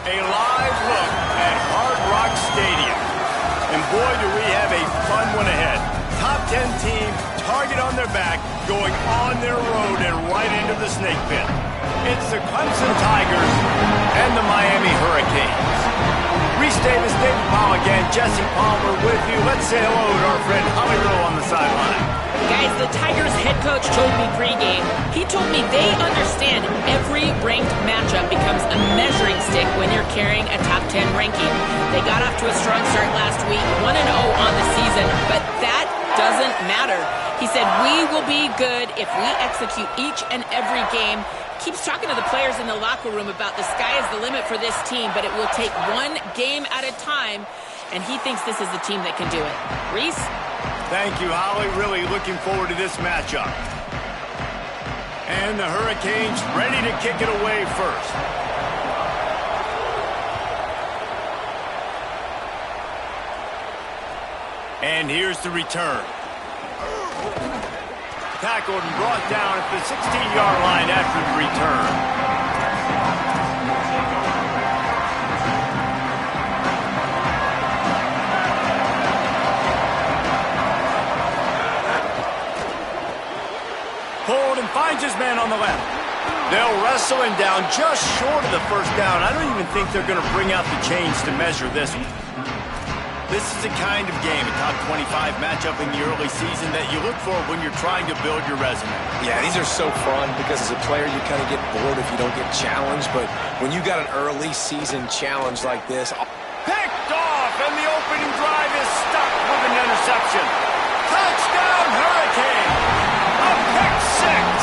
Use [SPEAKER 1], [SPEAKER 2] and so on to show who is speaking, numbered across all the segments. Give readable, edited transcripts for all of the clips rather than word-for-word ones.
[SPEAKER 1] A live look at Hard Rock Stadium. And boy, do we have a fun one ahead. Top 10 team, target on their back, going on their road and right into the snake pit. It's the Clemson Tigers and the Miami Hurricanes. Reese Davis, David Powell again, Jesse Palmer with you. Let's say hello to our friend Holly Rowe on the sideline.
[SPEAKER 2] Guys, the Tigers head coach told me pregame, he told me they understand every ranked matchup becomes a measuring stick when you're carrying a top 10 ranking. They got off to a strong start last week, 1-0 on the season, but that doesn't matter. He said, we will be good if we execute each and every game. Keeps talking to the players in the locker room about the sky is the limit for this team, but it will take one game at a time, and he thinks this is the team that can do it. Reese?
[SPEAKER 1] Thank you, Holly. Really looking forward to this matchup. And the Hurricanes ready to kick it away first. And here's the return. Tackled and brought down at the 16-yard line after the return. Hold and finds his man on the left. They'll wrestle him down just short of the first down. I don't even think they're going to bring out the chains to measure this one. This is the kind of game, a top 25 matchup in the early season that you look for when you're trying to build your resume.
[SPEAKER 3] Yeah, these are so fun because as a player you kind of get bored if you don't get challenged, but when you got an early season challenge like this...
[SPEAKER 1] Picked off, and the opening drive is stopped with an interception. Touchdown, Hurricane! A pick six!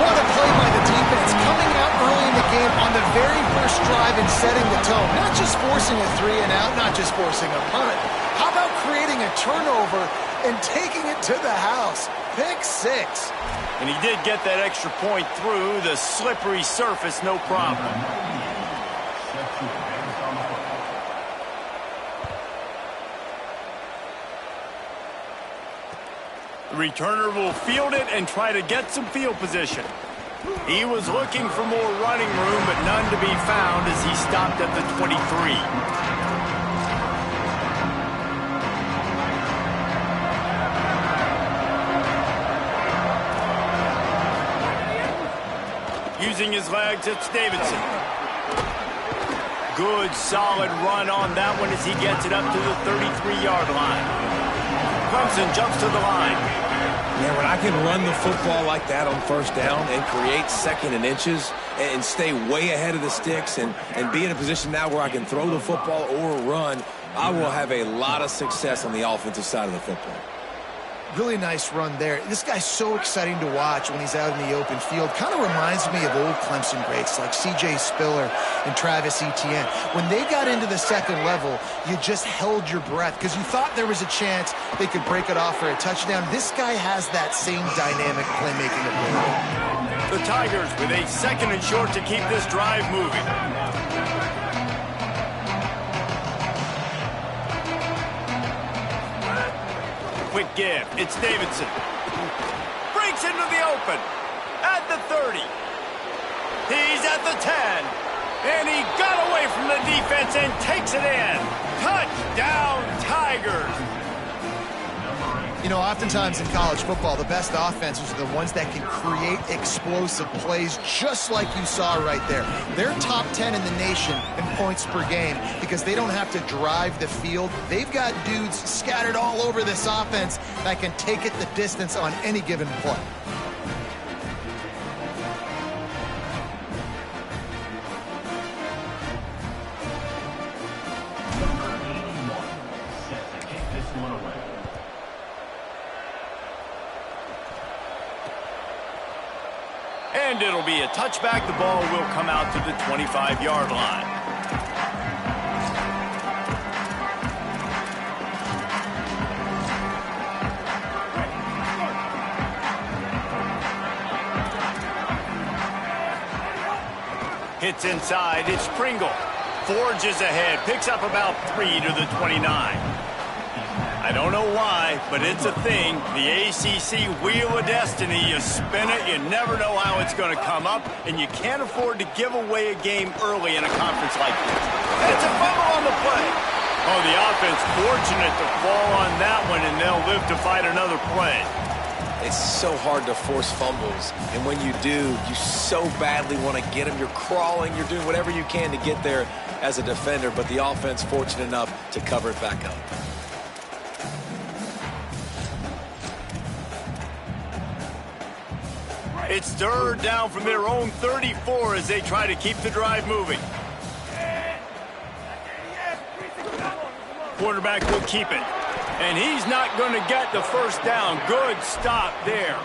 [SPEAKER 4] What a play by the defense, coming out early in the game on the very first drive and setting the tone. Not just forcing a 3-and-out, not just forcing a punt. How about creating a turnover and taking it to the house? Pick six.
[SPEAKER 1] And he did get that extra point through the slippery surface, no problem. The returner will field it and try to get some field position. He was looking for more running room, but none to be found as he stopped at the 23. Using his legs, it's Davidson. Good, solid run on that one as he gets it up to the 33-yard line. Clemson jumps to the line.
[SPEAKER 3] Yeah, when I can run the football like that on first down and create second and inches and stay way ahead of the sticks and be in a position now where I can throw the football or run, I will have a lot of success on the offensive side of the football.
[SPEAKER 4] Really nice run there. This guy's so exciting to watch when he's out in the open field. Kind of reminds me of old Clemson greats like C.J. Spiller and Travis Etienne. When they got into the second level, you just held your breath because you thought there was a chance they could break it off for a touchdown. This guy has that same dynamic playmaking ability.
[SPEAKER 1] The Tigers with a second and short to keep this drive moving. Quick give. It's Davidson. Breaks into the open. At the 30. He's at the 10. And he got away from the defense and takes it in. Touchdown, Tigers.
[SPEAKER 4] You know, oftentimes in college football, the best offenses are the ones that can create explosive plays, just like you saw right there. They're top 10 in the nation in points per game because they don't have to drive the field. They've got dudes scattered all over this offense that can take it the distance on any given play.
[SPEAKER 1] And it'll be a touchback. The ball will come out to the 25-yard line. Hits inside. It's Pringle. Forges ahead. Picks up about 3 to the 29. I don't know why, but it's a thing. The ACC Wheel of Destiny. You spin it, you never know how it's going to come up, and you can't afford to give away a game early in a conference like this. It's a fumble on the play. Oh, the offense fortunate to fall on that one, and they'll live to fight another play.
[SPEAKER 3] It's so hard to force fumbles, and when you do, you so badly want to get them. You're crawling, you're doing whatever you can to get there as a defender, but the offense fortunate enough to cover it back up.
[SPEAKER 1] It's third down from their own 34 as they try to keep the drive moving. Quarterback will keep it. And he's not going to get the first down. Good stop there.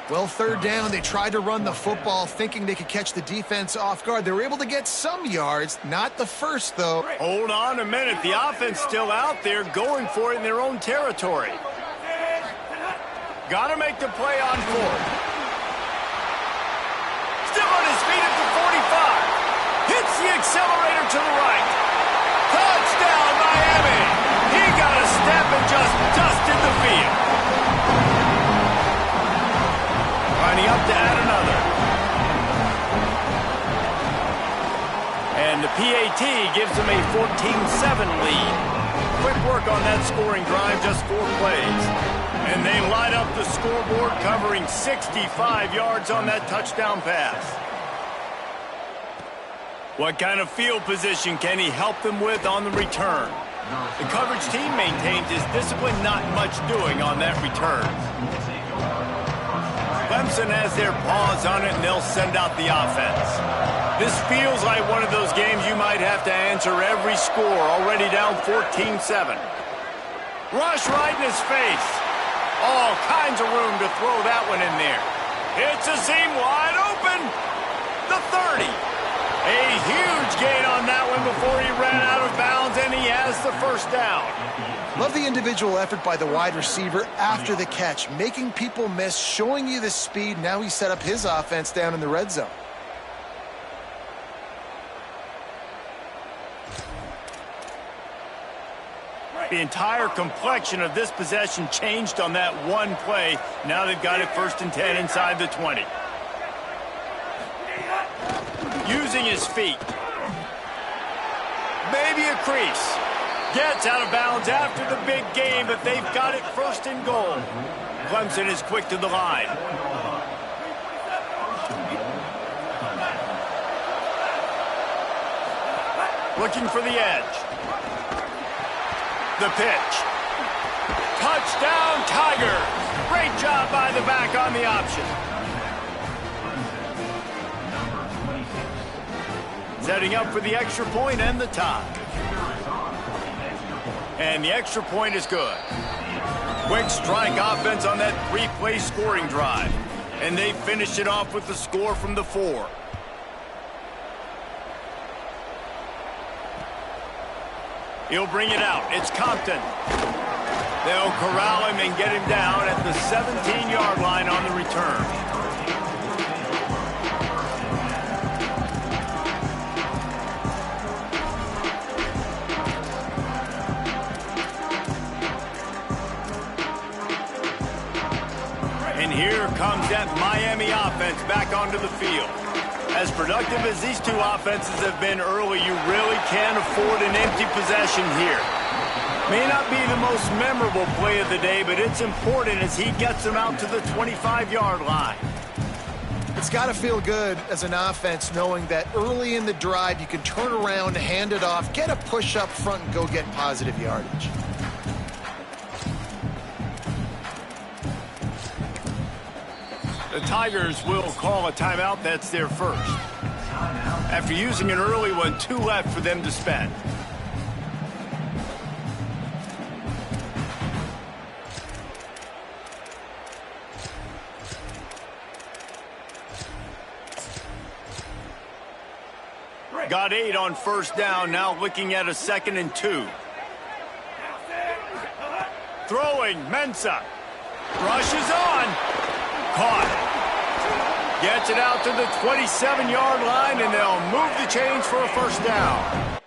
[SPEAKER 4] Well, third down, they tried to run the football thinking they could catch the defense off guard. They were able to get some yards, not the first, though.
[SPEAKER 1] Hold on a minute. The offense still out there going for it in their own territory. Got to make the play on fourth. Still on his feet at the 45. Hits the accelerator to the right. Touchdown, Miami. He got a step and just dusted the field. Lining up to add another. And the PAT gives them a 14-7 lead. Quick work on that scoring drive, just 4 plays. And they light up the scoreboard, covering 65 yards on that touchdown pass. What kind of field position can he help them with on the return? The coverage team maintains his discipline, not much doing on that return. Clemson has their paws on it, and they'll send out the offense. This feels like one of those games you might have to answer every score, already down 14-7. Rush right in his face. All kinds of room to throw that one in there. It's a seam wide open. The 30. A huge gain on that one before he ran out of bounds, and he has the first down.
[SPEAKER 4] Love the individual effort by the wide receiver after the catch, making people miss, showing you the speed. Now he set up his offense down in the red zone.
[SPEAKER 1] The entire complexion of this possession changed on that one play. Now they've got it 1st and 10 inside the 20. Using his feet. Maybe a crease. Gets out of bounds after the big game, but they've got it 1st and goal. Clemson is quick to the line. Looking for the edge. The pitch. Touchdown, Tigers. Great job by the back on the option. Setting up for the extra point and the tie. And the extra point is good. Quick strike offense on that 3-play scoring drive. And they finish it off with the score from the 4. He'll bring it out. It's Compton. They'll corral him and get him down at the 17-yard line on the return. And here comes that Miami offense back onto the field. As productive as these two offenses have been early, you really can't afford an empty possession here. May not be the most memorable play of the day, but it's important as he gets them out to the 25-yard line.
[SPEAKER 4] It's got to feel good as an offense knowing that early in the drive you can turn around, hand it off, get a push up front, and go get positive yardage.
[SPEAKER 1] The Tigers will call a timeout. That's their first. After using an early one, 2 left for them to spend. Got 8 on 1st down, now looking at a 2nd and 2. Throwing, Mensah. Rushes on. Caught. Gets it out to the 27-yard line, and they'll move the chains for a 1st down.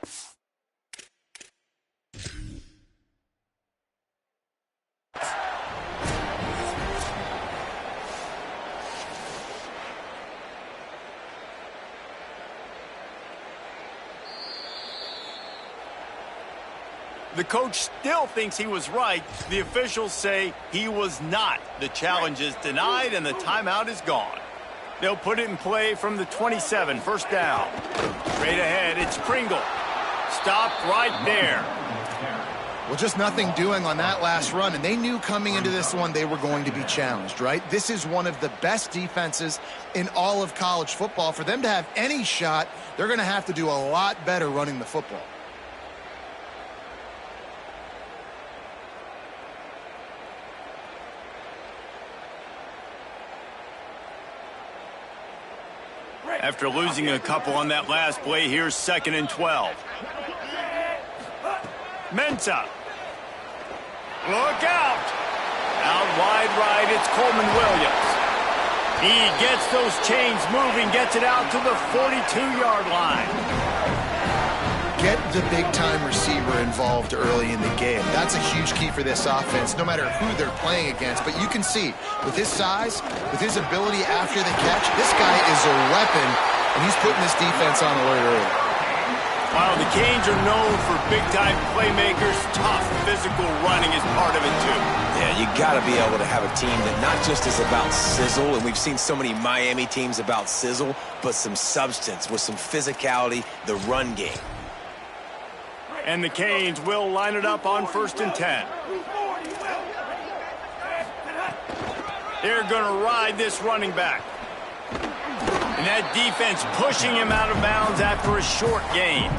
[SPEAKER 1] The coach still thinks he was right. The officials say he was not. The challenge is denied, and the timeout is gone. They'll put it in play from the 27, first down. Straight ahead, it's Pringle. Stopped right there.
[SPEAKER 4] Well, just nothing doing on that last run, and they knew coming into this one they were going to be challenged, right? This is one of the best defenses in all of college football. For them to have any shot, they're going to have to do a lot better running the football.
[SPEAKER 1] After losing a couple on that last play, here's 2nd and 12. Mensah. Look out. Out wide right, it's Coleman Williams. He gets those chains moving, gets it out to the 42-yard line.
[SPEAKER 4] Get the big-time receiver involved early in the game. That's a huge key for this offense, no matter who they're playing against. But you can see, with his size, with his ability after the catch, this guy is a weapon, and he's putting this defense on alert early.
[SPEAKER 1] While the Canes are known for big-time playmakers, tough physical running is part of it, too.
[SPEAKER 3] Yeah, you got to be able to have a team that not just is about sizzle, and we've seen so many Miami teams about sizzle, but some substance with some physicality, the run game.
[SPEAKER 1] And the Canes will line it up on 1st and 10. They're going to ride this running back. And that defense pushing him out of bounds after a short gain.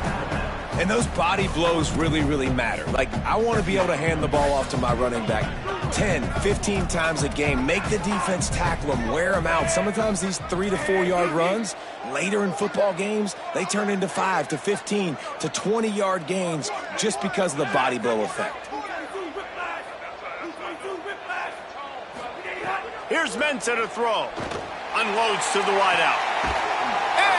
[SPEAKER 3] And those body blows really, really matter. Like, I want to be able to hand the ball off to my running back 10, 15 times a game. Make the defense tackle them, wear them out. Sometimes these 3 to 4 yard runs, later in football games, they turn into 5 to 15 to 20 yard gains just because of the body blow effect.
[SPEAKER 1] Here's Mensah to throw. Unloads to the wideout.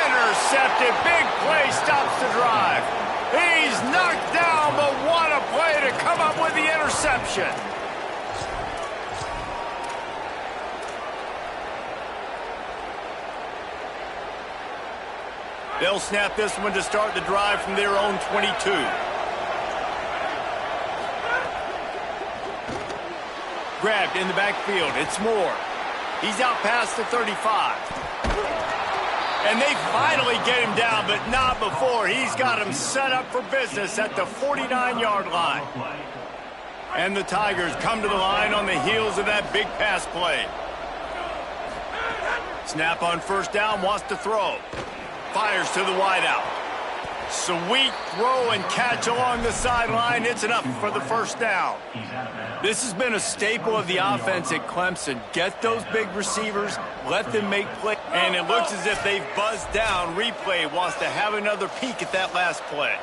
[SPEAKER 1] Intercepted. Big play stops the drive. He's knocked down, but what a play to come up with the interception. They'll snap this one to start the drive from their own 22. Grabbed in the backfield. It's Moore. He's out past the 35. And they finally get him down, but not before. He's got him set up for business at the 49-yard line. And the Tigers come to the line on the heels of that big pass play. Snap on 1st down, wants to throw. Fires to the wideout. Sweet throw and catch along the sideline. It's enough for the 1st down. This has been a staple of the offense at Clemson. Get those big receivers, let them make plays. And it looks as if they've buzzed down. Replay wants to have another peek at that last play.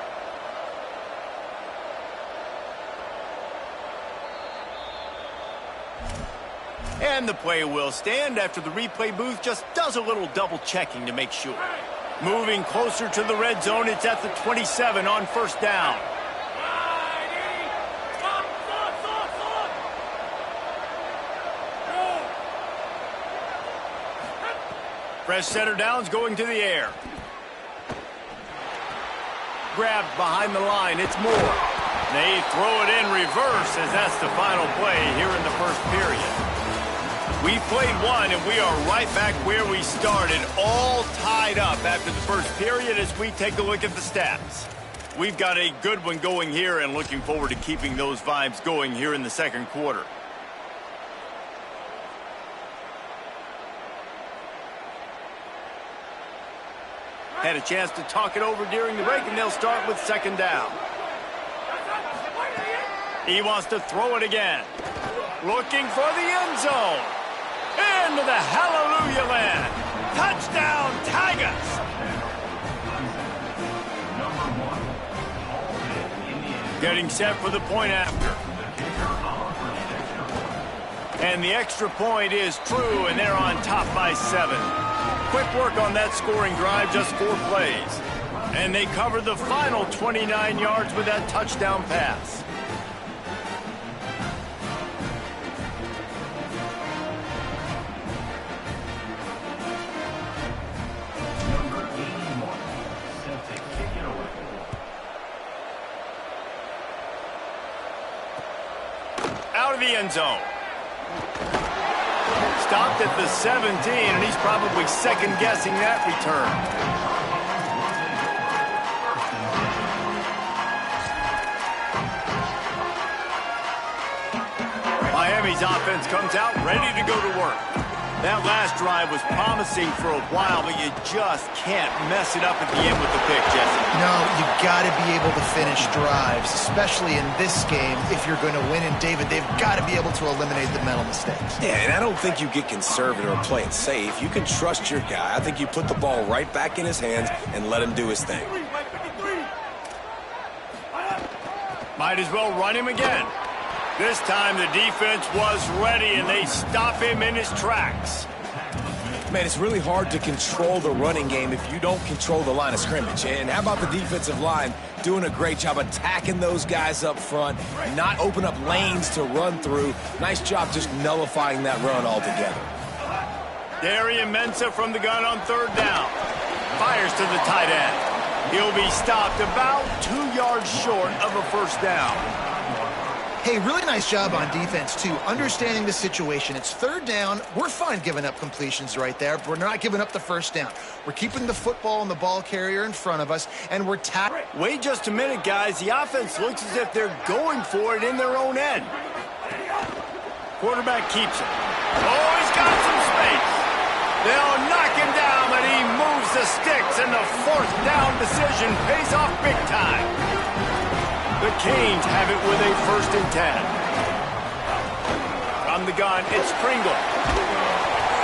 [SPEAKER 1] And the play will stand after the replay booth just does a little double checking to make sure. Moving closer to the red zone, it's at the 27 on 1st down. Fresh center downs going to the air. Grabbed behind the line, it's Moore. They throw it in reverse as that's the final play here in the 1st period. We played one, and we are right back where we started, all tied up after the 1st period as we take a look at the stats. We've got a good one going here and looking forward to keeping those vibes going here in the 2nd quarter. Had a chance to talk it over during the break, and they'll start with 2nd down. He wants to throw it again. Looking for the end zone. Into the hallelujah land. Touchdown, Tigers. Getting set for the point after. And the extra point is true, and they're on top by 7. Quick work on that scoring drive, just 4 plays. And they cover the final 29 yards with that touchdown pass. of the end zone. Stopped at the 17, and he's probably second-guessing that return. Miami's offense comes out ready to go to work. That last drive was promising for a while, but you just can't mess it up at the end with the pick, Jesse.
[SPEAKER 4] No, you got to be able to finish drives, especially in this game. If you're going to win, and David, they've got to be able to eliminate the mental mistakes.
[SPEAKER 3] Yeah, and I don't think you get conservative or play it safe. You can trust your guy. I think you put the ball right back in his hands and let him do his thing.
[SPEAKER 1] Might as well run him again. This time the defense was ready, and they stop him in his tracks.
[SPEAKER 3] Man, it's really hard to control the running game if you don't control the line of scrimmage. And how about the defensive line doing a great job attacking those guys up front, not open up lanes to run through. Nice job just nullifying that run altogether.
[SPEAKER 1] Darian Mensah from the gun on third down. Fires to the tight end. He'll be stopped about 2 yards short of a first down.
[SPEAKER 4] Hey, really nice job on defense, too, understanding the situation. It's third down. We're fine giving up completions right there, but we're not giving up the first down. We're keeping the football and the ball carrier in front of us, and we're tackling.
[SPEAKER 1] Wait just a minute, guys. The offense looks as if they're going for it in their own end. Quarterback keeps it. Oh, he's got some space. They'll knock him down, but he moves the sticks, and the fourth down decision pays off big time. The Canes have it with a 1st and 10. From the gun, it's Pringle.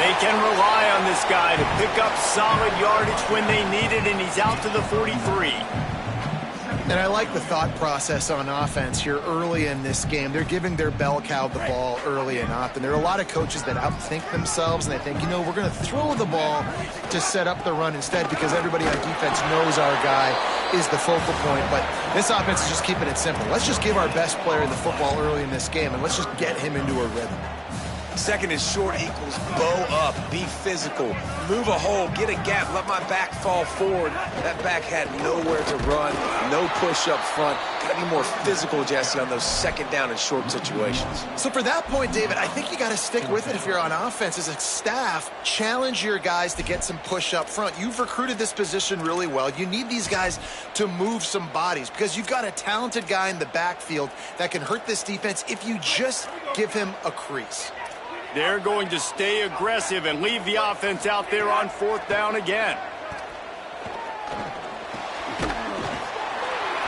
[SPEAKER 1] They can rely on this guy to pick up solid yardage when they need it, and he's out to the 43.
[SPEAKER 4] And I like the thought process on offense here early in this game. They're giving their bell cow the ball early and often. There are a lot of coaches that outthink themselves, and they think, you know, we're going to throw the ball to set up the run instead because everybody on defense knows our guy is the focal point. But this offense is just keeping it simple. Let's just give our best player the football early in this game, and let's just get him into a rhythm.
[SPEAKER 3] Second and short equals bow up, be physical, move a hole, get a gap, let my back fall forward. That back had nowhere to run, no push up front. Got to be more physical, Jesse, on those second down and short situations.
[SPEAKER 4] So for that point, David, I think you got to stick with it if you're on offense. As a staff, challenge your guys to get some push up front. You've recruited this position really well. You need these guys to move some bodies because you've got a talented guy in the backfield that can hurt this defense if you just give him a crease.
[SPEAKER 1] They're going to stay aggressive and leave the offense out there on 4th down again.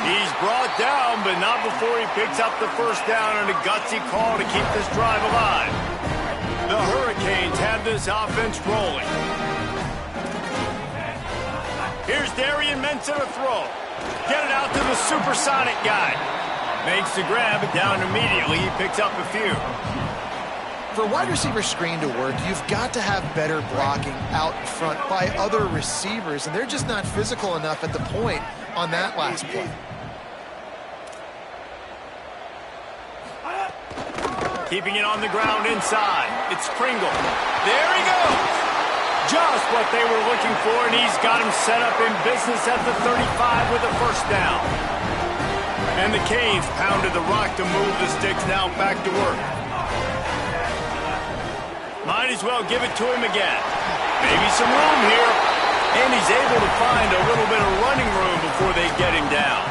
[SPEAKER 1] He's brought down, but not before he picks up the first down and a gutsy call to keep this drive alive. The Hurricanes have this offense rolling. Here's Darian Mensah to throw. Get it out to the supersonic guy. Makes the grab, and down immediately. He picks up a few.
[SPEAKER 4] For a wide receiver screen to work, you've got to have better blocking out in front by other receivers, and they're just not physical enough at the point on that last play.
[SPEAKER 1] Keeping it on the ground inside. It's Pringle. There he goes. Just what they were looking for, and he's got him set up in business at the 35 with a first down. And the Canes pounded the rock to move the sticks now back to work. Might as well give it to him again. Maybe some room here. And he's able to find a little bit of running room before they get him down.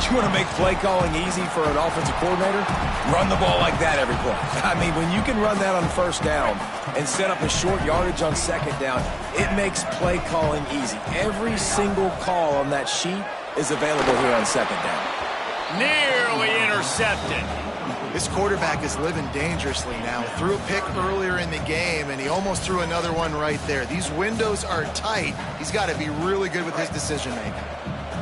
[SPEAKER 3] You want to make play calling easy for an offensive coordinator? Run the ball like that every play. I mean, when you can run that on first down and set up a short yardage on second down, it makes play calling easy. Every single call on that sheet is available here on second down.
[SPEAKER 1] Nearly intercepted.
[SPEAKER 4] This quarterback is living dangerously now. Threw a pick earlier in the game, and he almost threw another one right there. These windows are tight. He's got to be really good with his decision-making.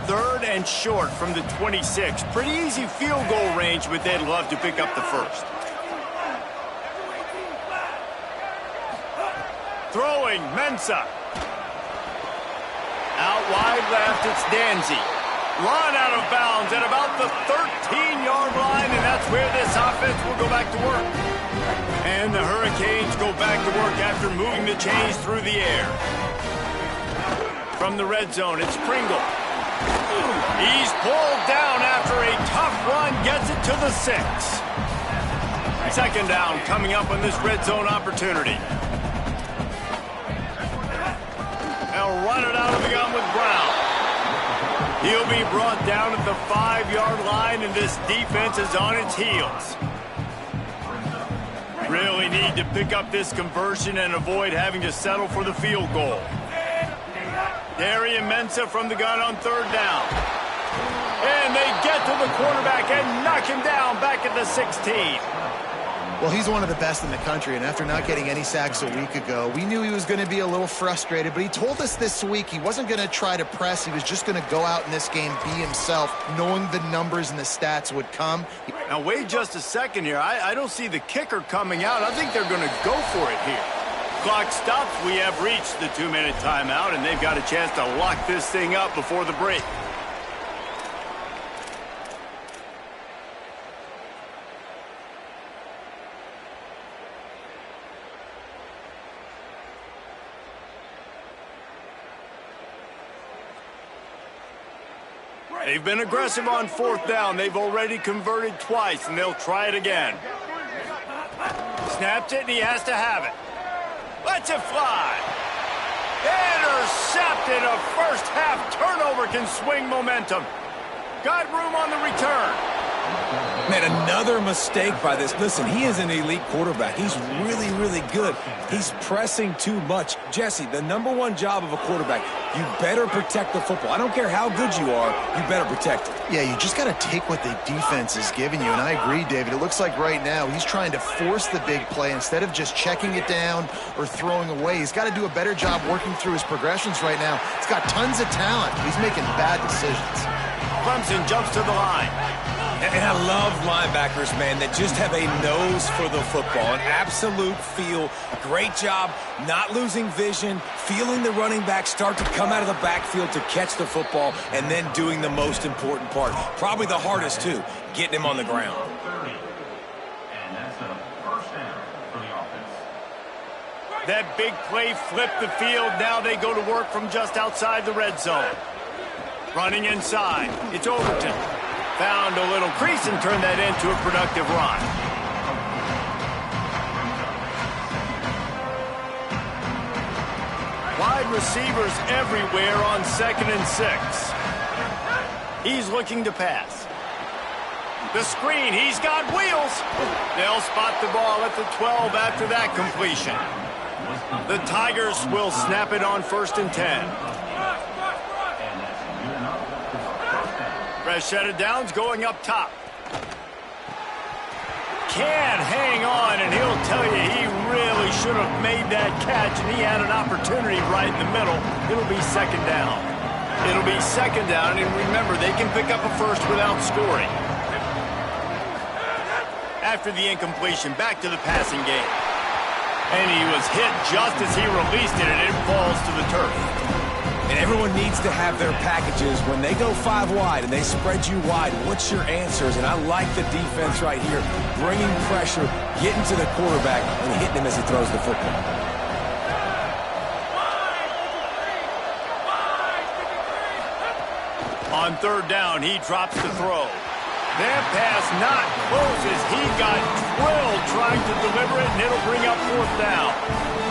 [SPEAKER 1] 3rd and short from the 26. Pretty easy field goal range, but they'd love to pick up the first. Throwing, Mensah. Out wide left, it's Danzy. Run out of bounds at about the 13-yard line, and that's where this offense will go back to work. And the Hurricanes go back to work after moving the chains through the air. From the red zone, it's Pringle. He's pulled down after a tough run, gets it to the 6. Second down coming up on this red zone opportunity. They'll run it out of the gun with Brown. He'll be brought down at the 5-yard line, and this defense is on its heels. Really need to pick up this conversion and avoid having to settle for the field goal. Darian Mensah from the gun on third down. And they get to the quarterback and knock him down back at the 16.
[SPEAKER 4] Well, he's one of the best in the country, and after not getting any sacks a week ago, we knew he was going to be a little frustrated, but he told us this week he wasn't going to try to press. He was just going to go out in this game, be himself, knowing the numbers and the stats would come.
[SPEAKER 1] Now, wait just a second here. I don't see the kicker coming out. I think they're going to go for it here. Clock stops. We have reached the 2-minute timeout, and they've got a chance to lock this thing up before the break. They've been aggressive on fourth down. They've already converted twice, and they'll try it again. Snaps it, and he has to have it. Lets it fly. Intercepted. A first-half turnover can swing momentum. Got room on the return.
[SPEAKER 3] Man, another mistake by this. Listen, he is an elite quarterback. He's really, really good. He's pressing too much. Jesse, the #1 job of a quarterback, you better protect the football. I don't care how good you are, you better protect it.
[SPEAKER 4] Yeah, you just got to take what the defense is giving you, and I agree, David. It looks like right now he's trying to force the big play instead of just checking it down or throwing away. He's got to do a better job working through his progressions right now. He's got tons of talent, but he's making bad decisions.
[SPEAKER 1] Clemson jumps to the line.
[SPEAKER 3] And I love linebackers, man, that just have a nose for the football, an absolute feel. Great job not losing vision, feeling the running back start to come out of the backfield to catch the football, and then doing the most important part, probably the hardest too, getting him on the ground.
[SPEAKER 1] That big play flipped the field. Now they go to work from just outside the red zone. Running inside. It's Overton. Found a little crease and turned that into a productive run. Wide receivers everywhere on 2nd and 6. He's looking to pass. The screen, he's got wheels. They'll spot the ball at the 12 after that completion. The Tigers will snap it on 1st and 10. Fresh set of downs going up top. Can't hang on, and he'll tell you he really should have made that catch, and he had an opportunity right in the middle. It'll be 2nd down. It'll be 2nd down, and remember, they can pick up a first without scoring. After the incompletion, back to the passing game. And he was hit just as he released it, and it falls to the turf.
[SPEAKER 3] And everyone needs to have their packages. When they go 5 wide and they spread you wide, what's your answers? And I like the defense right here, bringing pressure, getting to the quarterback, and hitting him as he throws the football.
[SPEAKER 1] On 3rd down, he drops the throw. That pass not close as he got drilled trying to deliver it, and it'll bring up 4th down.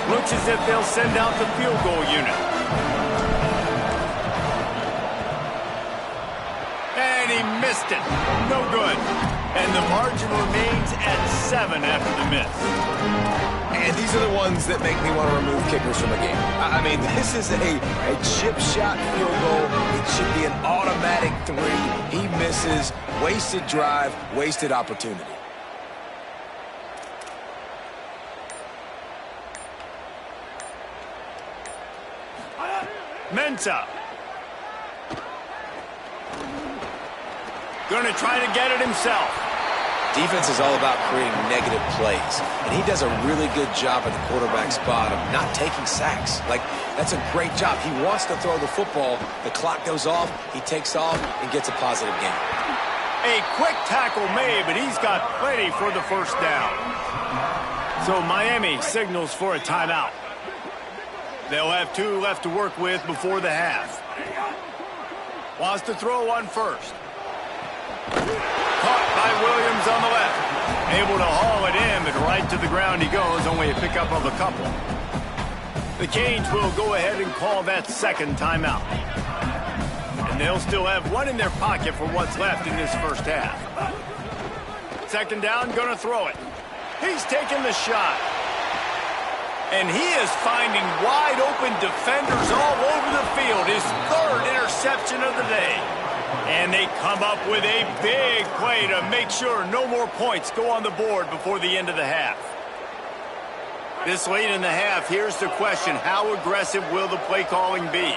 [SPEAKER 1] Looks as if they'll send out the field goal unit. And he missed it. No good. And the margin remains at 7 after the miss.
[SPEAKER 3] And these are the ones that make me want to remove kickers from a game. I mean, this is a chip shot field goal. It should be an automatic 3. He misses. Wasted drive, wasted opportunity.
[SPEAKER 1] Mensah. Going to try to get it himself.
[SPEAKER 3] Defense is all about creating negative plays, and he does a really good job at the quarterback spot of not taking sacks. Like, that's a great job. He wants to throw the football. The clock goes off, he takes off, and gets a positive gain.
[SPEAKER 1] A quick tackle made, but he's got plenty for the 1st down. So Miami signals for a timeout. They'll have 2 left to work with before the half. Wants to throw on 1st. Caught by Williams on the left. Able to haul it in, but right to the ground he goes, only a pickup of a couple. The Canes will go ahead and call that second timeout. And they'll still have one in their pocket for what's left in this first half. Second down, gonna throw it. He's taking the shot. And he is finding wide open defenders all over the field. His third interception of the day. And they come up with a big play to make sure no more points go on the board before the end of the half. This late in the half, here's the question. How aggressive will the play calling be?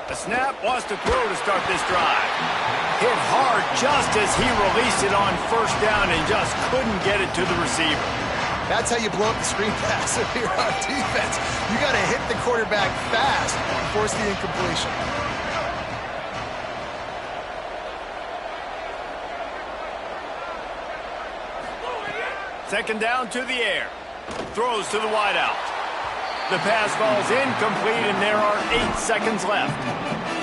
[SPEAKER 1] The snap wants to throw to start this drive. Hit hard just as he released it on first down and just couldn't get it to the receiver.
[SPEAKER 4] That's how you blow up the screen pass if you're on defense. You got to hit the quarterback fast and force the incompletion.
[SPEAKER 1] Second down to the air. Throws to the wideout. The pass falls incomplete, and there are 8 seconds left.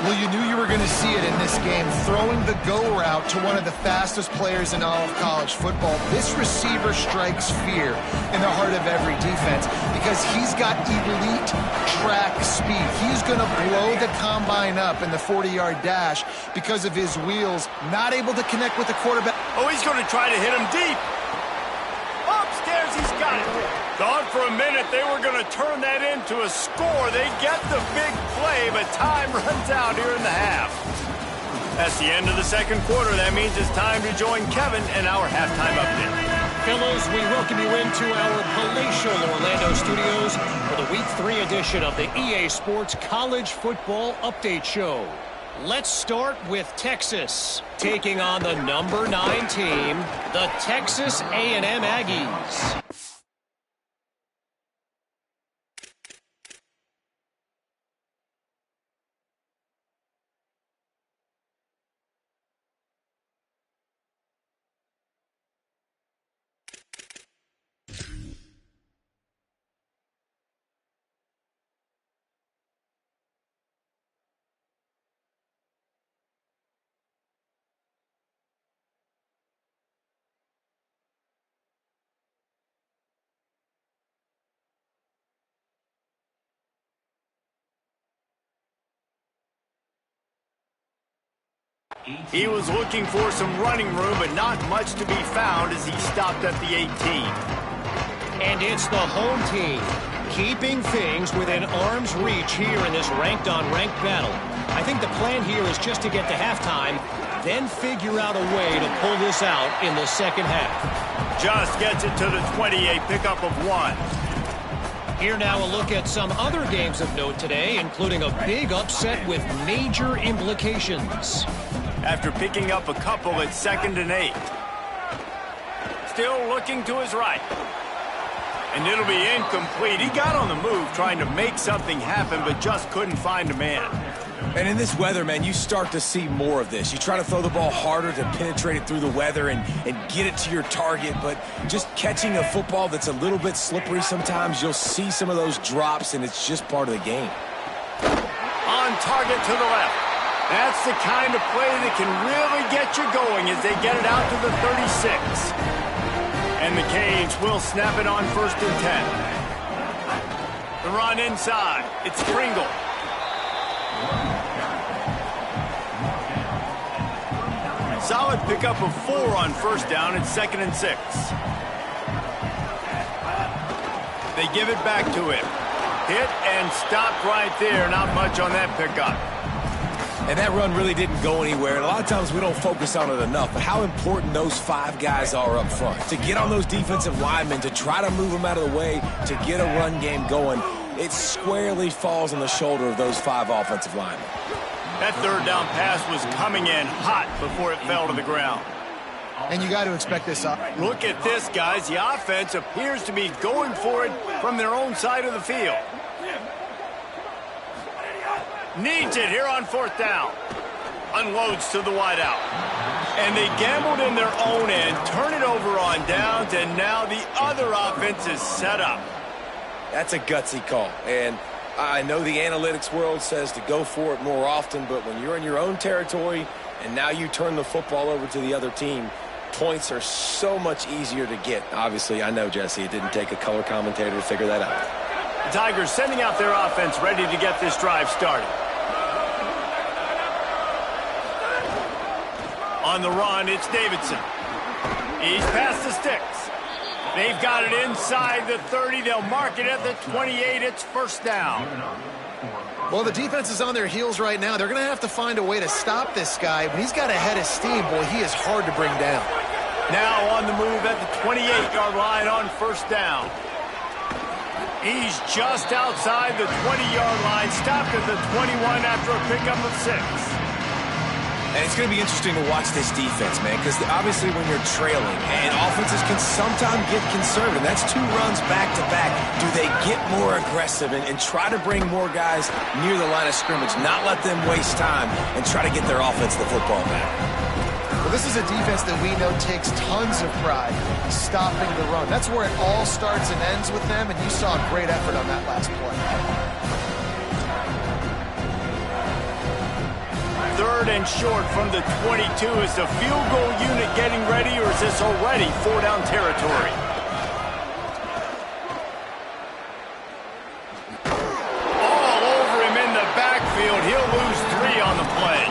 [SPEAKER 4] Well, you knew you were going to see it in this game, throwing the go route to one of the fastest players in all of college football. This receiver strikes fear in the heart of every defense because he's got elite track speed. He's going to blow the combine up in the 40-yard dash because of his wheels, not able to connect with the quarterback.
[SPEAKER 1] Oh, he's going to try to hit him deep. Upstairs, he's got it. Thought for a minute they were going to turn that into a score. They get the big play, but time runs out here in the half. That's the end of the second quarter. That means it's time to join Kevin in our halftime update.
[SPEAKER 5] Fellows, we welcome you into our palatial Orlando studios for the Week 3 edition of the EA Sports College Football Update Show. Let's start with Texas, taking on the number 9 team, the Texas A&M Aggies.
[SPEAKER 1] He was looking for some running room, but not much to be found as he stopped at the 18.
[SPEAKER 5] And it's the home team, keeping things within arm's reach here in this ranked-on-ranked battle. I think the plan here is just to get to halftime, then figure out a way to pull this out in the second half.
[SPEAKER 1] Just gets it to the 28, pickup of 1.
[SPEAKER 5] Here now a look at some other games of note today, including a big upset with major implications.
[SPEAKER 1] After picking up a couple at 2nd and 8. Still looking to his right. And it'll be incomplete. He got on the move trying to make something happen, but just couldn't find a man.
[SPEAKER 3] And in this weather, man, you start to see more of this. You try to throw the ball harder to penetrate it through the weather and get it to your target, but just catching a football that's a little bit slippery sometimes, you'll see some of those drops, and it's just part of the game.
[SPEAKER 1] On target to the left. That's the kind of play that can really get you going as they get it out to the 36. And the Canes will snap it on 1st and 10. The run inside. It's Pringle. Solid pickup of 4 on 1st down. It's 2nd and 6. They give it back to him. Hit and stopped right there. Not much on that pickup.
[SPEAKER 3] And that run really didn't go anywhere. And a lot of times we don't focus on it enough, but how important those 5 guys are up front. To get on those defensive linemen, to try to move them out of the way, to get a run game going, it squarely falls on the shoulder of those 5 offensive linemen.
[SPEAKER 1] That 3rd down pass was coming in hot before it fell to the ground.
[SPEAKER 4] And you got to expect this up.
[SPEAKER 1] Look at this, guys. The offense appears to be going for it from their own side of the field. Needs it here on 4th down. Unloads to the wideout. And they gambled in their own end, turn it over on downs, and now the other offense is set up.
[SPEAKER 3] That's a gutsy call. And I know the analytics world says to go for it more often, but when you're in your own territory and now you turn the football over to the other team, Points are so much easier to get. Obviously, I know, Jesse, it didn't take a color commentator to figure that out.
[SPEAKER 1] The Tigers sending out their offense, ready to get this drive started. On the run, it's Davidson. He's past the sticks. They've got it inside the 30. They'll mark it at the 28. It's first down.
[SPEAKER 4] Well, the defense is on their heels right now. They're going to have to find a way to stop this guy. When he's got a head of steam, boy, he is hard to bring down.
[SPEAKER 1] Now on the move at the 28-yard line on first down. He's just outside the 20-yard line, stopped at the 21 after a pickup of 6.
[SPEAKER 3] And it's going to be interesting to watch this defense, man, because obviously when you're trailing, and offenses can sometimes get conservative. That's 2 runs back-to-back. Do they get more aggressive and try to bring more guys near the line of scrimmage, not let them waste time, and try to get their offense the football back?
[SPEAKER 4] Well, this is a defense that we know takes tons of pride stopping the run. That's where it all starts and ends with them, and you saw a great effort on that last play.
[SPEAKER 1] 3rd and short from the 22. Is the field goal unit getting ready, or is this already 4-down territory? All over him in the backfield. He'll lose 3 on the play.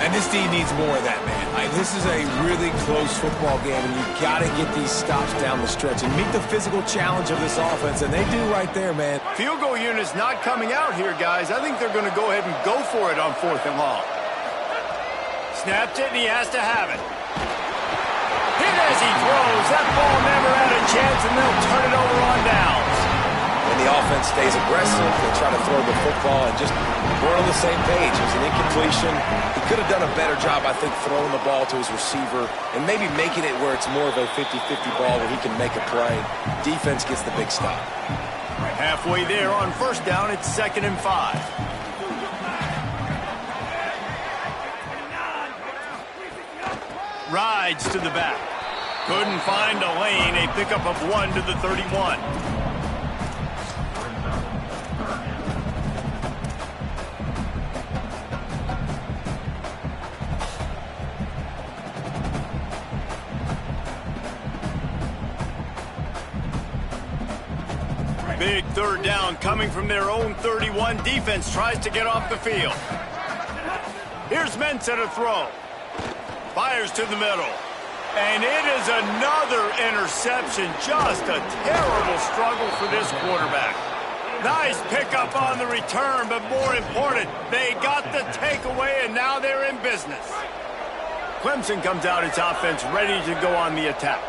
[SPEAKER 3] And this D needs more of that, man. This is a really close football game, and you've got to get these stops down the stretch and meet the physical challenge of this offense, and they do right there, man.
[SPEAKER 1] Field goal unit's not coming out here, guys. I think they're going to go ahead and go for it on 4th and long. Snapped it, and he has to have it. Hit as he throws. That ball never had a chance, and they'll turn it over on downs.
[SPEAKER 3] When the offense stays aggressive, they try to throw the football, and just we're on the same page. It was an incompletion. He could have done a better job, I think, throwing the ball to his receiver and maybe making it where it's more of a 50-50 ball where he can make a play. Defense gets the big stop.
[SPEAKER 1] Halfway there on first down, it's 2nd and 5. Rides to the back. Couldn't find a lane. A pickup of 1 to the 31. Big 3rd down coming from their own 31. Defense tries to get off the field. Here's Mensah to throw. Fires to the middle. And it is another interception. Just a terrible struggle for this quarterback. Nice pickup on the return, but more important, they got the takeaway, and now they're in business. Clemson comes out its offense ready to go on the attack.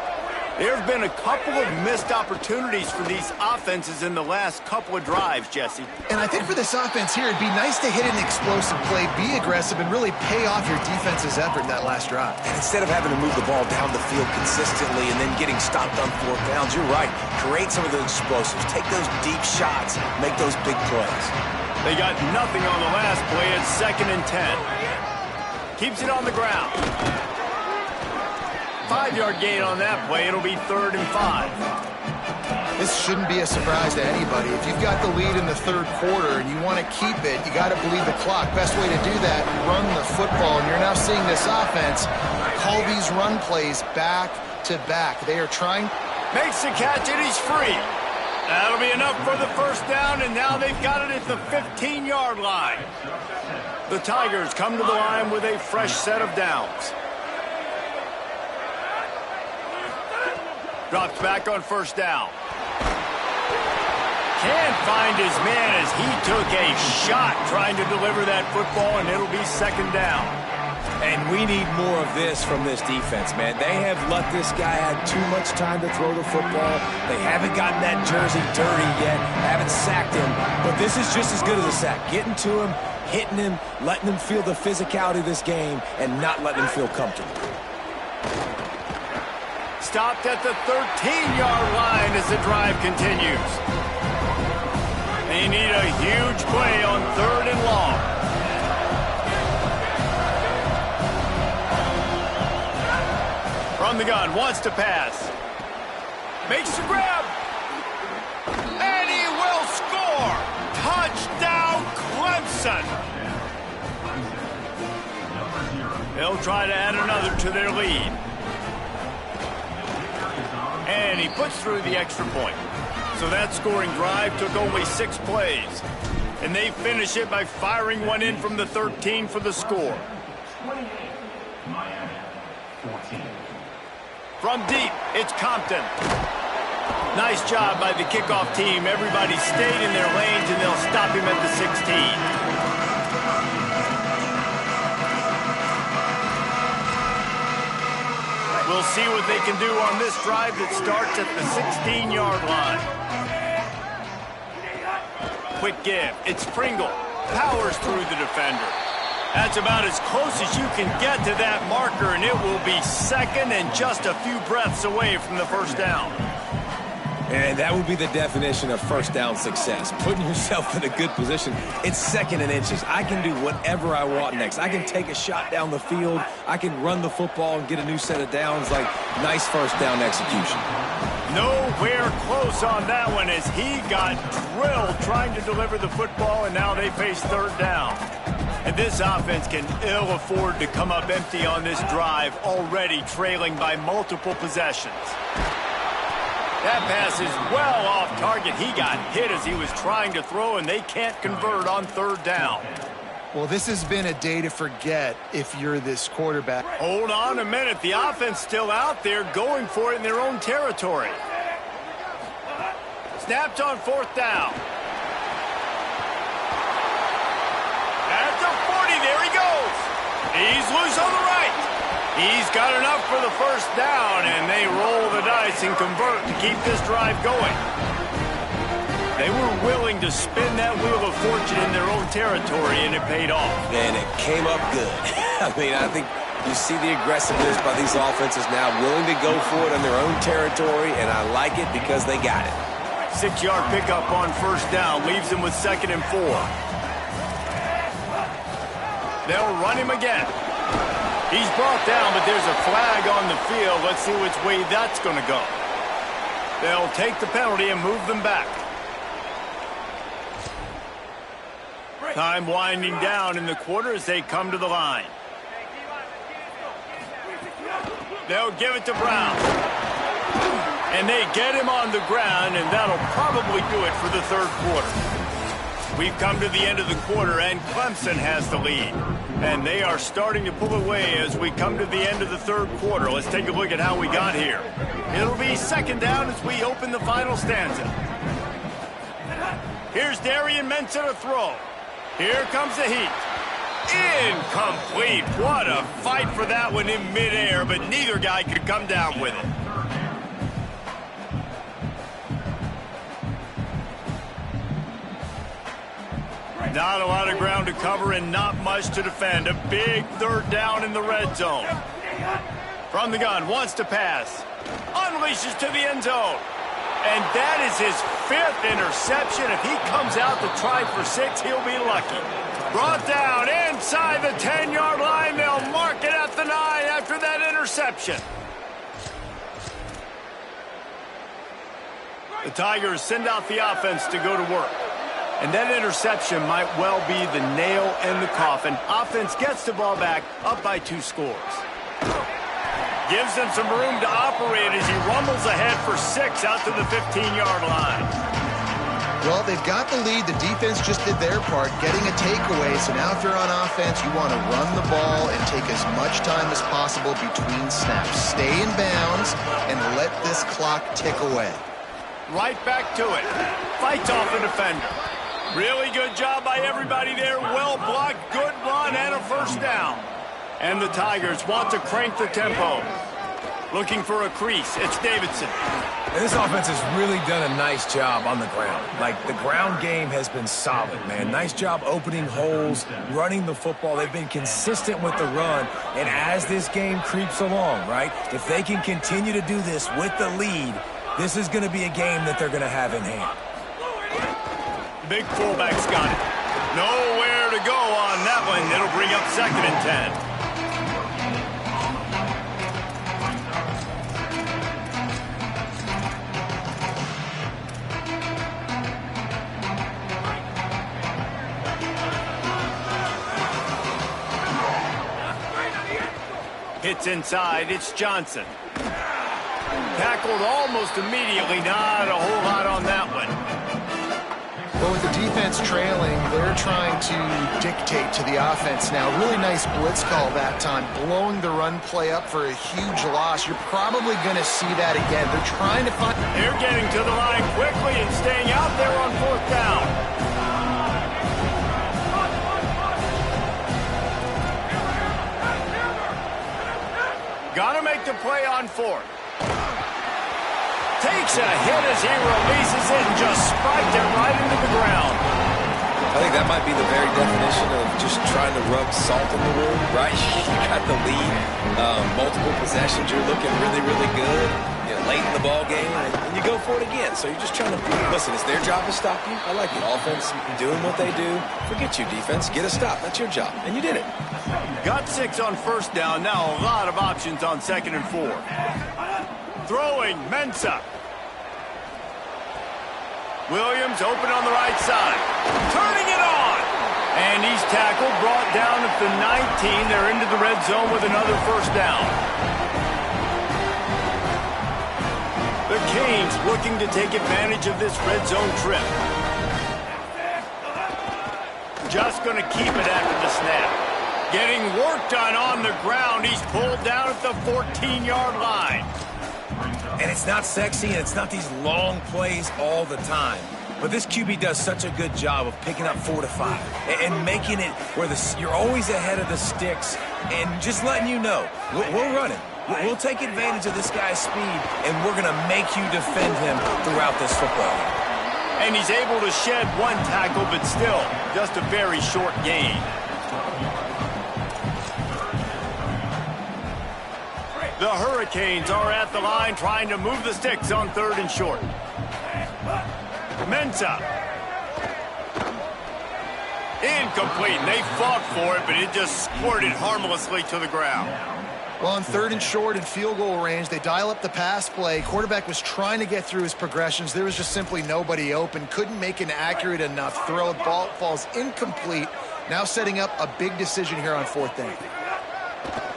[SPEAKER 1] There have been a couple of missed opportunities for these offenses in the last couple of drives, Jesse.
[SPEAKER 4] And I think for this offense here, it'd be nice to hit an explosive play, be aggressive, and really pay off your defense's effort in that last drive.
[SPEAKER 3] And instead of having to move the ball down the field consistently and then getting stopped on 4th downs, you're right. Create some of those explosives. Take those deep shots. Make those big plays.
[SPEAKER 1] They got nothing on the last play. It's 2nd and 10. Keeps it on the ground. 5-yard gain on that play. It'll be 3rd and 5.
[SPEAKER 4] This shouldn't be a surprise to anybody. If you've got the lead in the 3rd quarter and you want to keep it, you got to bleed the clock. Best way to do that, run the football. And you're now seeing this offense call these run plays back to back. They are trying.
[SPEAKER 1] Makes the catch, and he's free. That'll be enough for the first down, and now they've got it at the 15-yard line. The Tigers come to the line with a fresh set of downs. Drops back on first down. Can't find his man as he took a shot trying to deliver that football, and it'll be 2nd down.
[SPEAKER 3] And we need more of this from this defense, man. They have let this guy have too much time to throw the football. They haven't gotten that jersey dirty yet, haven't sacked him. But this is just as good as a sack. Getting to him, hitting him, letting him feel the physicality of this game, and not letting him feel comfortable.
[SPEAKER 1] Stopped at the 13-yard line as the drive continues. They need a huge play on 3rd and long. From the gun, wants to pass. Makes the grab. And he will score. Touchdown, Clemson. They'll try to add another to their lead. And he puts through the extra point. So that scoring drive took only 6 plays. And they finish it by firing one in from the 13 for the score. From deep, it's Compton. Nice job by the kickoff team. Everybody stayed in their lanes, and they'll stop him at the 16. We'll see what they can do on this drive that starts at the 16-yard line. Quick give. It's Pringle. Powers through the defender. That's about as close as you can get to that marker, and it will be second and just a few breaths away from the first down.
[SPEAKER 3] And that would be the definition of first down success. Putting yourself in a good position. It's second and inches. I can do whatever I want next. I can take a shot down the field. I can run the football and get a new set of downs. Like, nice first down execution.
[SPEAKER 1] Nowhere close on that one as he got drilled trying to deliver the football, and now they face third down. And this offense can ill afford to come up empty on this drive, already trailing by multiple possessions. That pass is well off target. He got hit as he was trying to throw, and they can't convert on third down.
[SPEAKER 4] Well, this has been a day to forget if you're this quarterback.
[SPEAKER 1] Hold on a minute. The offense still out there going for it in their own territory. Snapped on fourth down. At the 40, there he goes. He's loose on the right. He's got enough for the first down, and they roll the dice and convert to keep this drive going. They were willing to spin that wheel of fortune in their own territory, and it paid off.
[SPEAKER 3] And it came up good. I mean, I think you see the aggressiveness by these offenses now, willing to go for it in their own territory, and I like it because they got it.
[SPEAKER 1] 6-yard pickup on first down leaves them with 2nd and 4. They'll run him again. He's brought down, but there's a flag on the field. Let's see which way that's going to go. They'll take the penalty and move them back. Time winding down in the quarter as they come to the line. They'll give it to Brown. And they get him on the ground, and that'll probably do it for the third quarter. We've come to the end of the quarter, and Clemson has the lead. And they are starting to pull away as we come to the end of the third quarter. Let's take a look at how we got here. It'll be second down as we open the final stanza. Here's Darian Mensah to throw. Here comes the heat. Incomplete. What a fight for that one in midair, but neither guy could come down with it. Not a lot of ground to cover and not much to defend. A big third down in the red zone. From the gun, wants to pass. Unleashes to the end zone. And that is his 5th interception. If he comes out to try for 6, he'll be lucky. Brought down inside the 10-yard line. They'll mark it at the 9 after that interception. The Tigers send out the offense to go to work. And that interception might well be the nail in the coffin. Offense gets the ball back, up by 2 scores. Gives them some room to operate as he rumbles ahead for 6 out to the 15-yard line.
[SPEAKER 4] Well, they've got the lead. The defense just did their part, getting a takeaway. So now if you're on offense, you want to run the ball and take as much time as possible between snaps. Stay in bounds and let this clock tick away.
[SPEAKER 1] Right back to it. Fights off the defender. Really good job by everybody there. Well blocked, good run, and a first down. And the Tigers want to crank the tempo. Looking for a crease. It's Davidson.
[SPEAKER 3] And this offense has really done a nice job on the ground. Like, the ground game has been solid, man. Nice job opening holes, running the football. They've been consistent with the run. And as this game creeps along, right, if they can continue to do this with the lead, this is going to be a game that they're going to have in hand.
[SPEAKER 1] Big fullback's got it. Nowhere to go on that one. It'll bring up 2nd and 10. Hits inside. It's Johnson. tackled almost immediately. Not a whole lot on that one.
[SPEAKER 4] Well, with the defense trailing, they're trying to dictate to the offense now. Really nice blitz call that time, blowing the run play up for a huge loss. You're probably going to see that again. They're trying to find...
[SPEAKER 1] They're getting to the line quickly and staying out there on 4th down. Gotta make the play on 4th. Takes a hit as he releases it and just spiked it right into the ground.
[SPEAKER 3] I think that might be the very definition of just trying to rub salt in the wound, right? You got the lead, multiple possessions, you're looking really, really good, you know, late in the ball game, and you go for it again. So you're just trying to, listen, it's their job to stop you. I like the offense doing what they do. Forget you, defense. Get a stop. That's your job, and you did it.
[SPEAKER 1] Got 6 on 1st down. Now a lot of options on 2nd and 4. Throwing, Mensah. Williams open on the right side. Turning it on. And he's tackled, brought down at the 19. They're into the red zone with another 1st down. The Canes looking to take advantage of this red zone trip. Just going to keep it after the snap. Getting work done on the ground. He's pulled down at the 14-yard line.
[SPEAKER 3] And it's not sexy, and it's not these long plays all the time. But this QB does such a good job of picking up 4 to 5 and making it where you're always ahead of the sticks and just letting you know, we're running. We'll take advantage of this guy's speed, and we're going to make you defend him throughout this football game.
[SPEAKER 1] And he's able to shed 1 tackle, but still just a very short gain. The Hurricanes are at the line trying to move the sticks on 3rd and short. Mensah. Incomplete. They fought for it, but it just squirted harmlessly to the ground.
[SPEAKER 4] Well, on 3rd and short and field goal range, they dial up the pass play. Quarterback was trying to get through his progressions. There was just simply nobody open. Couldn't make an accurate enough throw. Ball falls incomplete. Now setting up a big decision here on 4th down.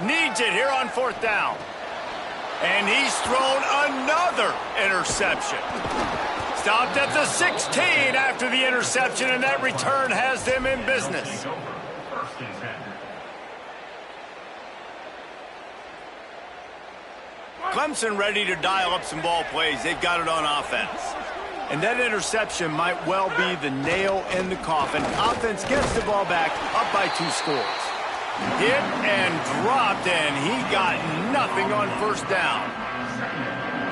[SPEAKER 1] Needs it here on 4th down. And he's thrown another interception. Stopped at the 16 after the interception, and that return has them in business. Clemson ready to dial up some ball plays. They've got it on offense. And that interception might well be the nail in the coffin. Offense gets the ball back up by 2 scores. Hit and dropped, and he got nothing on 1st down.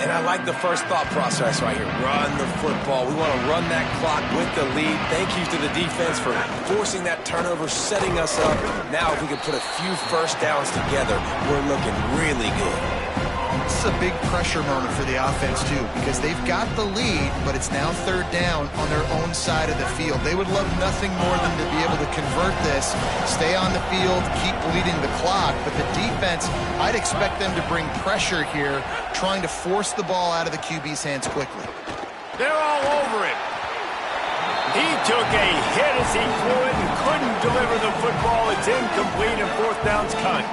[SPEAKER 3] And I like the first thought process right here. Run the football. We want to run that clock with the lead. Thank you to the defense for forcing that turnover, setting us up. Now if we can put a few 1st downs together, we're looking really good.
[SPEAKER 4] This is a big pressure moment for the offense, too, because they've got the lead, but it's now 3rd down on their own side of the field. They would love nothing more than to be able to convert this, stay on the field, keep bleeding the clock. But the defense, I'd expect them to bring pressure here, trying to force the ball out of the QB's hands quickly.
[SPEAKER 1] They're all over it. He took a hit as he threw it and couldn't deliver the football. It's incomplete, and 4th down's cut.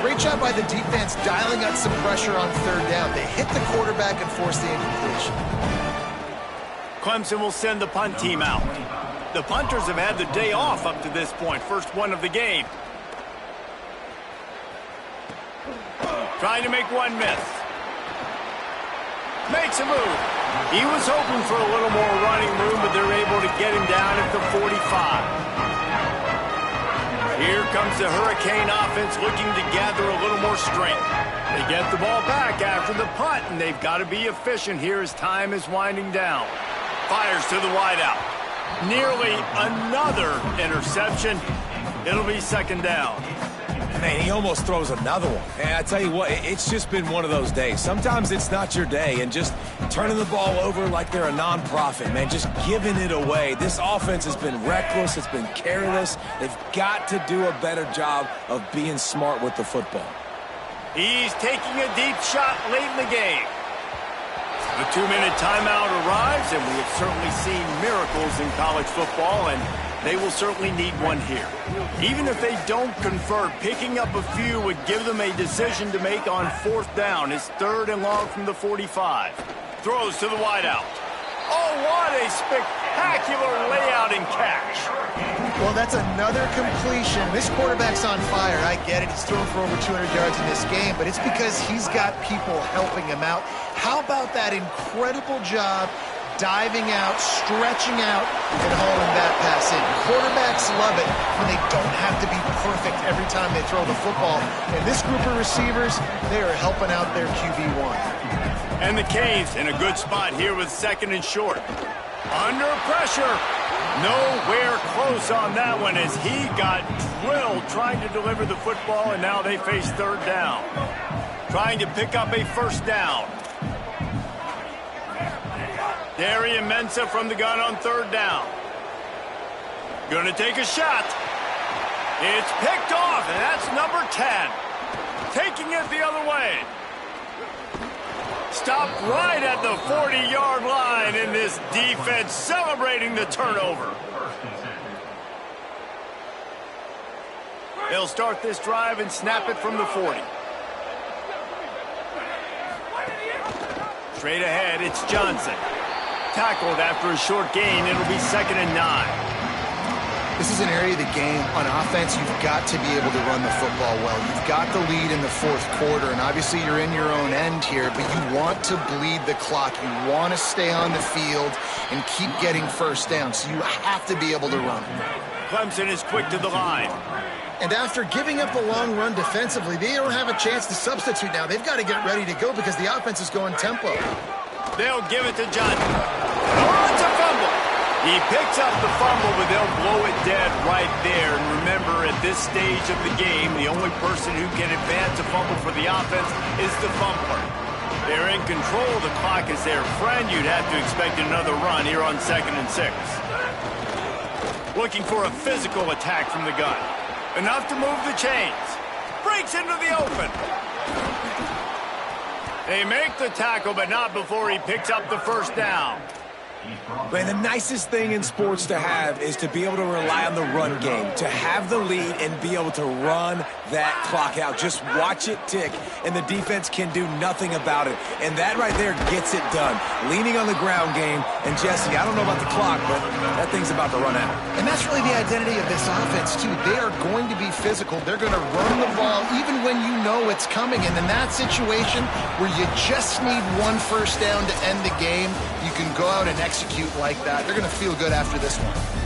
[SPEAKER 4] Great job by the defense dialing up some pressure on 3rd down. They hit the quarterback and forced the incompletion.
[SPEAKER 1] Clemson will send the punt team out. The punters have had the day off up to this point. First one of the game. Trying to make one miss. Makes a move. He was hoping for a little more running room, but they're able to get him down at the 45. Here comes the Hurricane offense looking to gather a little more strength. They get the ball back after the punt, and they've got to be efficient here as time is winding down. Fires to the wideout. Nearly another interception. It'll be 2nd down.
[SPEAKER 3] Man, he almost throws another one. And I tell you what, it's just been one of those days. Sometimes it's not your day, and just turning the ball over like they're a nonprofit, man, just giving it away. This offense has been reckless. It's been careless. They've got to do a better job of being smart with the football.
[SPEAKER 1] He's taking a deep shot late in the game. The 2-minute timeout arrives, and we have certainly seen miracles in college football, and They will certainly need one here. Even if they don't convert, picking up a few would give them a decision to make on 4th down. It's 3rd and long from the 45. Throws to the wideout. Oh, what a spectacular layout and catch.
[SPEAKER 4] Well, that's another completion. This quarterback's on fire. I get it. He's thrown for over 200 yards in this game, but it's because he's got people helping him out. How about that incredible job diving out, stretching out, and hauling that pass in? Quarterbacks love it when they don't have to be perfect every time they throw the football. And this group of receivers, they are helping out their QB1.
[SPEAKER 1] And the Canes in a good spot here with 2nd and short. Under pressure. Nowhere close on that one as he got drilled trying to deliver the football, and now they face 3rd down. Trying to pick up a 1st down. Darian Mensah from the gun on 3rd down. Gonna take a shot. It's picked off, and that's number 10. Taking it the other way. Stopped right at the 40-yard line in this defense, celebrating the turnover. They'll start this drive and snap it from the 40. Straight ahead, it's Johnson. Tackled after a short gain. It'll be 2nd and 9.
[SPEAKER 4] This is an area of the game. On offense, you've got to be able to run the football well. You've got the lead in the 4th quarter, and obviously you're in your own end here, but you want to bleed the clock. You want to stay on the field and keep getting 1st down, so you have to be able to run.
[SPEAKER 1] Clemson is quick to the line.
[SPEAKER 4] And after giving up the long run defensively, they don't have a chance to substitute now. They've got to get ready to go because the offense is going tempo.
[SPEAKER 1] They'll give it to Johnson. Oh, it's a fumble. He picks up the fumble, but they'll blow it dead right there. And remember, at this stage of the game, the only person who can advance a fumble for the offense is the fumbler. They're in control. The clock is their friend. You'd have to expect another run here on 2nd and 6. Looking for a physical attack from the gun. Enough to move the chains. Breaks into the open. They make the tackle, but not before he picks up the 1st down.
[SPEAKER 3] Man, the nicest thing in sports to have is to be able to rely on the run game, to have the lead and be able to run that clock out. Just watch it tick, and the defense can do nothing about it. And that right there gets it done. Leaning on the ground game, and Jesse, I don't know about the clock, but that thing's about to run out.
[SPEAKER 4] And that's really the identity of this offense, too. They are going to be physical. They're going to run the ball even when you know it's coming. And in that situation where you just need 1 1st down to end the game, you can go out and execute like that. They're going to feel good after this one.